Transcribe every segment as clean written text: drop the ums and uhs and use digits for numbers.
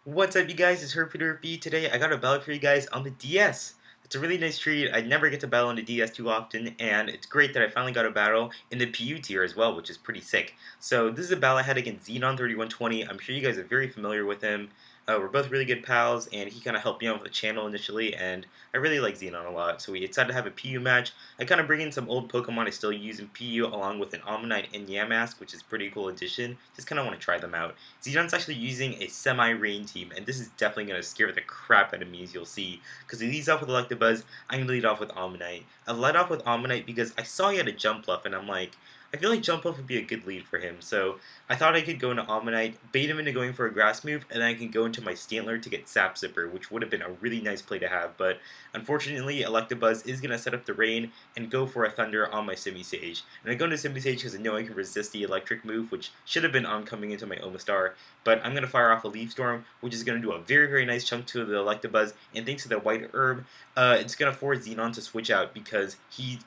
What's up, you guys? It's Herpy. Today I got a battle for you guys on the DS. It's a really nice treat. I never get to battle on the DS too often, and it's great that I finally got a battle in the PU tier as well, which is pretty sick. So this is a battle I had against Xenon3120. I'm sure you guys are very familiar with him. We're both really good pals, and he kind of helped me out with the channel initially, and I really like Xenon a lot. So we decided to have a PU match. I kind of bring in some old Pokemon I still use in PU, along with an Omanyte and Yamask, which is a pretty cool addition. Just kind of want to try them out. Xenon's actually using a semi-rain team, and this is definitely going to scare the crap out of me, as you'll see, because he leads off with Electabuzz. I'm going to lead off with Omanyte. I led off with Omanyte because I saw he had a Jump Bluff, and I'm like, I feel like Jump Bluff would be a good lead for him, so I thought I could go into Omanyte, bait him into going for a Grass move, and then I can go into my Stantler to get Sap Zipper, which would have been a really nice play to have, but unfortunately, Electabuzz is going to set up the Rain and go for a Thunder on my Simisage. And I go into Simisage because I know I can resist the Electric move, which should have been oncoming into my Omastar, but I'm going to fire off a Leaf Storm, which is going to do a very, very nice chunk to the Electabuzz, and thanks to the White Herb, it's going to force Xenon to switch out because he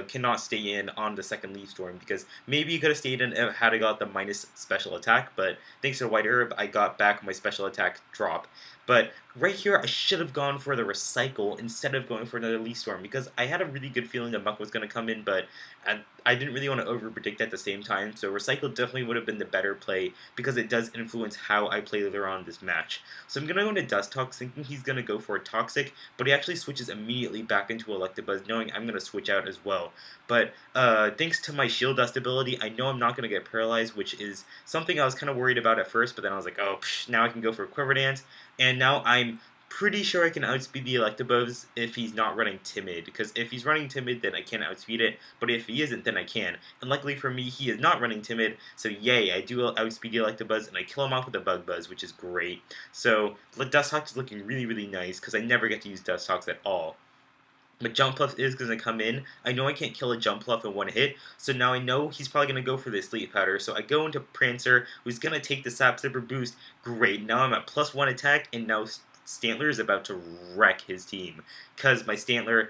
cannot stay in on the second Leaf Storm, because maybe he could have stayed in had I got the minus special attack, but thanks to the White Herb, I got back my special attack drop. But right here, I should have gone for the Recycle instead of going for another Leaf Storm, because I had a really good feeling that Muck was going to come in, but I didn't really want to over-predict at the same time, so Recycle definitely would have been the better play, because it does influence how I play later on this match. So I'm going to go into Dustox thinking he's going to go for a Toxic, but he actually switches immediately back into Electabuzz, knowing I'm going to switch out as well. But thanks to my Shield Dust ability, I know I'm not going to get paralyzed, which is something I was kind of worried about at first, but then I was like, oh, now I can go for a Quiver Dance, and now I'm pretty sure I can outspeed the Electabuzz if he's not running Timid, because if he's running Timid, then I can't outspeed it, but if he isn't, then I can. And luckily for me, he is not running Timid, so yay, I do outspeed the Electabuzz, and I kill him off with a Bug Buzz, which is great. So Dustox is looking really, really nice, because I never get to use Dustox at all. But Jump Bluff is going to come in. I know I can't kill a Jump Bluff in one hit, so now I know he's probably going to go for the Sleep Powder. So I go into Prancer, who's going to take the Sap Zipper boost. Great, now I'm at +1 attack, and now Stantler is about to wreck his team, because my Stantler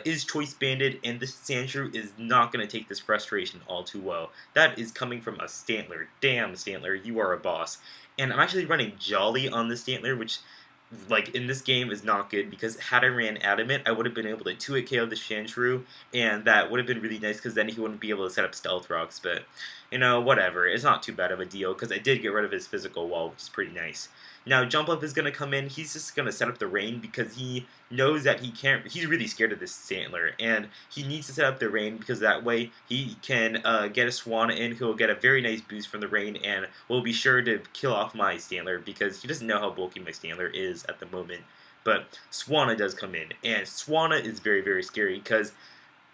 is Choice Banded, and this Sandshrew is not going to take this frustration all too well. That is coming from a Stantler. Damn, Stantler, you are a boss. And I'm actually running Jolly on the Stantler, which, like, in this game is not good, because had I ran Adamant, I would have been able to 2-hit KO the Sandshrew, and that would have been really nice, because then he wouldn't be able to set up Stealth Rocks, but, you know, whatever. It's not too bad of a deal, because I did get rid of his physical wall, which is pretty nice. Now, Jump Up is going to come in. He's just going to set up the Rain, because he knows that he can't. He's really scared of this Stantler, and he needs to set up the Rain, because that way he can get a Swanna in, who will get a very nice boost from the Rain, and will be sure to kill off my Stantler, because he doesn't know how bulky my Stantler is at the moment. But Swanna does come in, and Swanna is very, very scary, because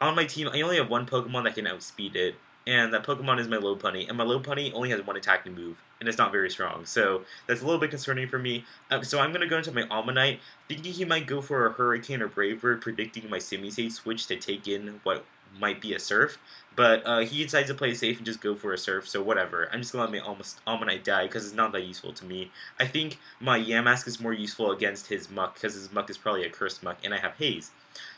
on my team, I only have one Pokemon that can outspeed it, and that Pokemon is my Lopunny, and my Lopunny only has one attacking move, and it's not very strong, so that's a little bit concerning for me. So I'm going to go into my Omanyte, thinking he might go for a Hurricane or Brave Bird, predicting my Simisage switch to take in what might be a Surf, but he decides to play safe and just go for a Surf, so whatever. I'm just going to let my Omanyte die, because it's not that useful to me. I think my Yamask is more useful against his Muck, because his Muck is probably a Cursed Muck, and I have Haze.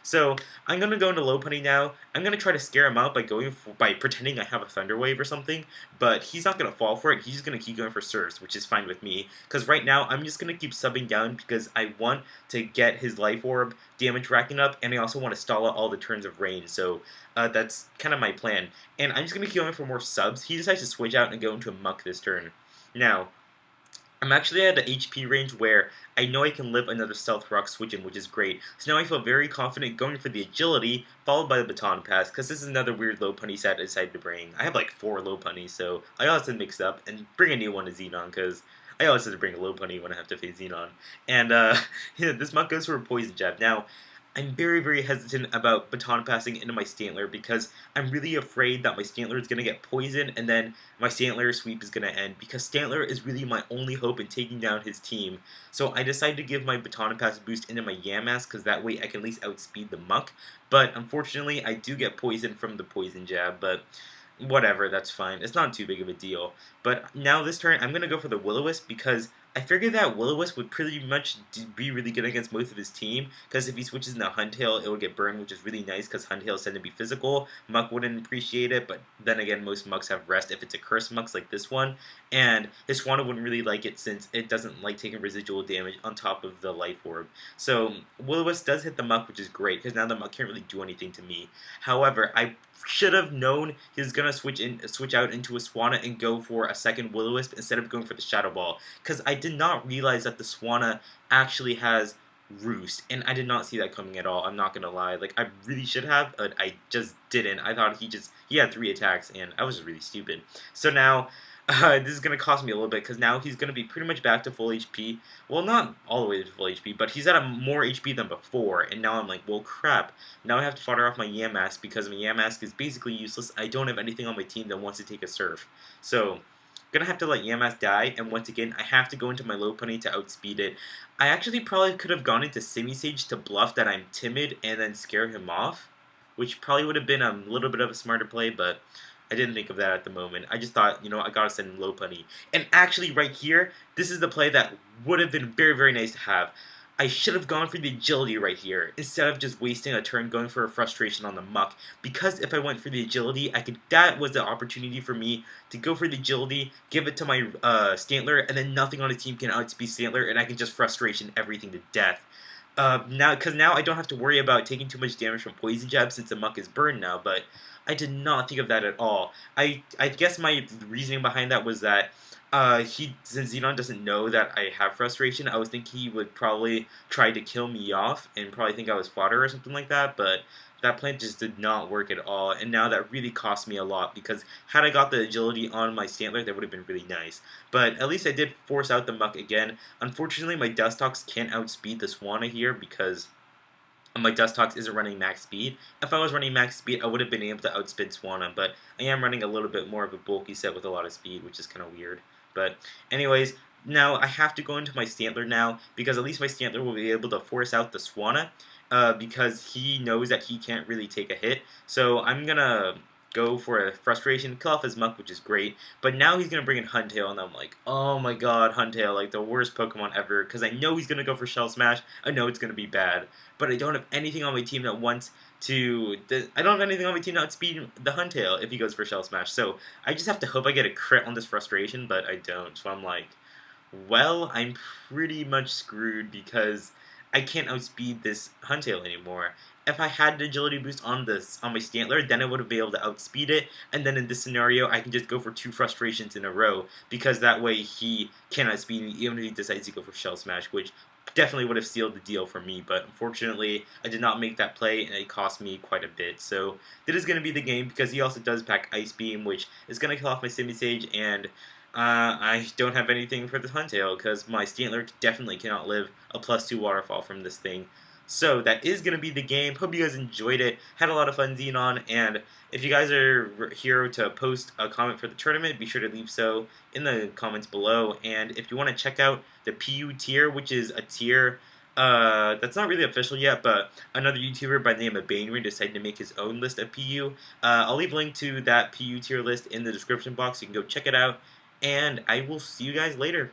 So I'm going to go into Lopunny now. I'm going to try to scare him out by pretending I have a Thunder Wave or something, but he's not going to fall for it. He's just going to keep going for Surfs, which is fine with me, because right now I'm just going to keep subbing down, because I want to get his Life Orb damage racking up, and I also want to stall out all the turns of Rain, so that's kind of my plan. And I'm just going to keep going for more subs. He decides to switch out and go into a Muck this turn. Now, I'm actually at the HP range where I know I can live another Stealth Rock switch in, which is great. So now I feel very confident going for the Agility, followed by the Baton Pass, because this is another weird Lopunny set I decided to bring. I have like 4 Lopunnies, so I always have to mix up and bring a new one to Xenon, because I always have to bring a Lopunny when I have to face Xenon. And yeah, this Muck goes for a Poison Jab. Now, I'm very, very hesitant about baton passing into my Stantler, because I'm really afraid that my Stantler is going to get poisoned, and then my Stantler sweep is going to end, because Stantler is really my only hope in taking down his team. So I decided to give my baton pass boost into my Yamask, because that way I can at least outspeed the Muck. But unfortunately, I do get poisoned from the Poison Jab, but whatever, that's fine. It's not too big of a deal. But now this turn, I'm going to go for the Will-O-Wisp, because I figured that Will-O-Wisp would pretty much be really good against most of his team, because if he switches into Huntail, it would get burned, which is really nice, because Huntails tend to be physical. Muck wouldn't appreciate it, but then again, most Mucks have rest if it's a Curse Mucks like this one, and his Swanna wouldn't really like it since it doesn't like taking residual damage on top of the life orb. So Will-O-Wisp does hit the Muck, which is great because now the Muck can't really do anything to me. However, I should have known he was gonna switch out into a Swanna and go for a second Will-O-Wisp instead of going for the Shadow Ball, because I did not realize that the Swanna actually has Roost, and I did not see that coming at all. I'm not gonna lie, like I really should have, but I just didn't. I thought he had 3 attacks, and I was just really stupid. So now this is going to cost me a little bit because now he's going to be pretty much back to full HP. Well, not all the way to full HP, but he's at a more HP than before. And now I'm like, well, crap. Now I have to fodder off my Yamask because my Yamask is basically useless. I don't have anything on my team that wants to take a Surf. So, gonna have to let Yamask die. And once again, I have to go into my Lopunny to outspeed it. I actually probably could have gone into Simisage to bluff that I'm timid and then scare him off, which probably would have been a little bit of a smarter play, but I didn't think of that at the moment. I just thought, I gotta send Lopunny. And actually, right here, this is the play that would have been very, very nice to have. I should have gone for the agility right here, instead of just wasting a turn going for a frustration on the Muck. Because if I went for the agility, that was the opportunity for me to go for the agility, give it to my Stantler, and then nothing on the team can outspeed Stantler, and I can just frustration everything to death. Because now I don't have to worry about taking too much damage from Poison Jab since the Muck is burned now, but I did not think of that at all. I guess my reasoning behind that was that since Xenon doesn't know that I have frustration, I was thinking he would probably try to kill me off and probably think I was fodder or something like that, but that plan just did not work at all, and now that really cost me a lot, because had I got the agility on my Stantler, that would have been really nice. But at least I did force out the Muck again. Unfortunately, my Dustox can't outspeed the Swanna here, because my Dustox isn't running max speed. If I was running max speed, I would have been able to outspin Swanna, but I am running a little bit more of a bulky set with a lot of speed, which is kind of weird. But anyways, now I have to go into my Stantler now, because at least my Stantler will be able to force out the Swanna, because he knows that he can't really take a hit. So I'm going to go for a frustration, kill off his Muck, which is great. But now he's going to bring in Huntail, and I'm like, oh my god, Huntail, like the worst Pokemon ever, because I know he's going to go for Shell Smash. I know it's going to be bad, but I don't have anything on my team that wants to... I don't have anything on my team that outspeed the Huntail if he goes for Shell Smash. So I just have to hope I get a crit on this frustration, but I don't. So I'm like, well, I'm pretty much screwed because I can't outspeed this Huntail anymore. If I had an agility boost on my Stantler, then I would have been able to outspeed it, and then in this scenario, I can just go for 2 frustrations in a row, because that way he cannot outspeed me even if he decides to go for Shell Smash, which definitely would have sealed the deal for me, but unfortunately, I did not make that play, and it cost me quite a bit. So that is going to be the game, because he also does pack Ice Beam, which is going to kill off my Simisage, and I don't have anything for the Huntail, because my Stantler definitely cannot live a +2 waterfall from this thing. So that is going to be the game. Hope you guys enjoyed it. Had a lot of fun Xenon, and if you guys are here to post a comment for the tournament, be sure to leave so in the comments below. And if you want to check out the PU tier, which is a tier that's not really official yet, but another YouTuber by the name of Banery decided to make his own list of PU. I'll leave a link to that PU tier list in the description box. You can go check it out, and I will see you guys later.